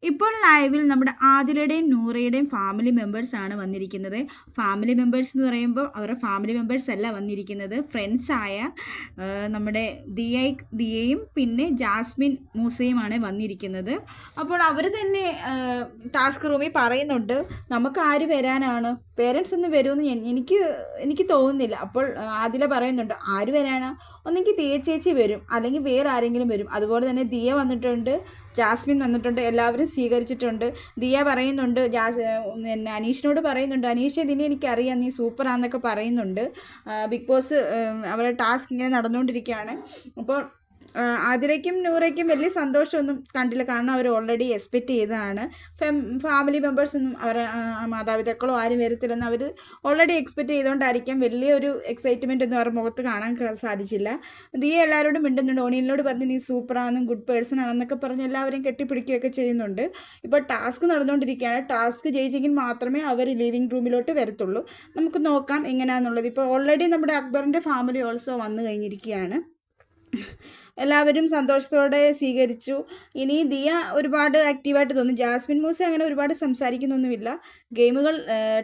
ഇപ്പോൾ ലൈവിൽ നമ്മുടെ ആദിലയുടെയും നൂറയുടെയും ഫാമിലി മെമ്പേഴ്സാണ് വന്നിരിക്കുന്നത്. ഫാമിലി മെമ്പേഴ്സ് എന്ന് പറയുമ്പോൾ അവരുടെ ഫാമിലി മെമ്പേഴ്സ് അല്ല വന്നിരിക്കുന്നത്, ഫ്രണ്ട്സായ നമ്മുടെ ദിയയും പിന്നെ ജാസ്മിൻ മൂസയുമാണ് വന്നിരിക്കുന്നത്. അപ്പോൾ അവർ തന്നെ ടാസ്ക് റൂമിൽ പറയുന്നുണ്ട്, നമുക്ക് ആര് വരാനാണ്, പേരൻസ് ഒന്നും വരുമെന്ന് എനിക്ക് തോന്നുന്നില്ല. അപ്പോൾ ആദില പറയുന്നുണ്ട്, ആര് വരാനാ, ഒന്നെങ്കിൽ ദിയ ചേച്ചി വരും അല്ലെങ്കിൽ വേറെ ആരെങ്കിലും വരും. അതുപോലെ തന്നെ ദിയ വന്നിട്ടുണ്ട്, ജാസ്മിൻ വന്നിട്ടുണ്ട്, എല്ലാവരും സ്വീകരിച്ചിട്ടുണ്ട്. ദിയ പറയുന്നുണ്ട് അനീഷിനോട് പറയുന്നുണ്ട്, അനീഷ് ഇതിനെ എനിക്കറിയാം, നീ സൂപ്പറാന്നൊക്കെ പറയുന്നുണ്ട്. ബിഗ് ബോസ് അവരുടെ ടാസ്ക് ഇങ്ങനെ നടന്നുകൊണ്ടിരിക്കുകയാണ്. അപ്പോൾ ആതിരയ്ക്കും നൂറയ്ക്കും വലിയ സന്തോഷമൊന്നും കണ്ടില്ല, കാരണം അവർ ഓൾറെഡി എക്സ്പെക്റ്റ് ചെയ്തതാണ്. ഫാമിലി മെമ്പേഴ്സൊന്നും അവർ മാതാപിതാക്കളോ ആരും വരത്തില്ലെന്ന് അവർ ഓൾറെഡി എക്സ്പെക്റ്റ് ചെയ്തുകൊണ്ടായിരിക്കാം വലിയൊരു എക്സൈറ്റ്മെൻ്റ് ഒന്നും അവരുടെ മുഖത്ത് കാണാൻ സാധിച്ചില്ല. ദിയ എല്ലാവരോടും മിണ്ടുന്നുണ്ട്, ഓണിയലിനോട് പറഞ്ഞ് നീ സൂപ്പറാണെന്നും ഗുഡ് പേഴ്സൺ ആണെന്നൊക്കെ പറഞ്ഞ് എല്ലാവരെയും കെട്ടിപ്പിടിക്കുകയൊക്കെ ചെയ്യുന്നുണ്ട്. ഇപ്പോൾ ടാസ്ക് നടന്നുകൊണ്ടിരിക്കുകയാണ്. ടാസ്ക് ജയിച്ചെങ്കിൽ മാത്രമേ അവർ ലിവിങ് റൂമിലോട്ട് വരത്തുള്ളൂ. നമുക്ക് നോക്കാം എങ്ങനെയാണെന്നുള്ളത്. ഇപ്പോൾ ഓൾറെഡി നമ്മുടെ അക്ബറിൻ്റെ ഫാമിലി ഓൾസോ വന്നു കഴിഞ്ഞിരിക്കുകയാണ്. എല്ലാവരും സന്തോഷത്തോടെ സ്വീകരിച്ചു. ഇനി ദിയ ഒരുപാട് ആക്റ്റീവായിട്ട് തോന്നും. ജാസ്മിൻ മൂസ അങ്ങനെ ഒരുപാട് സംസാരിക്കുന്നൊന്നുമില്ല. ഗെയിമുകൾ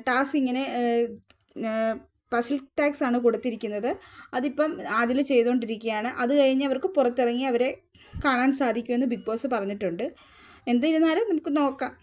ടാസ്ക് ഇങ്ങനെ പസിൽ ടാക്സ് ആണ് കൊടുത്തിരിക്കുന്നത്. അതിപ്പം അതിൽ ചെയ്തുകൊണ്ടിരിക്കുകയാണ്. അത് കഴിഞ്ഞ് അവർക്ക് പുറത്തിറങ്ങി അവരെ കാണാൻ സാധിക്കുമെന്ന് ബിഗ് ബോസ് പറഞ്ഞിട്ടുണ്ട്. എന്നിരുന്നാലും നമുക്ക് നോക്കാം.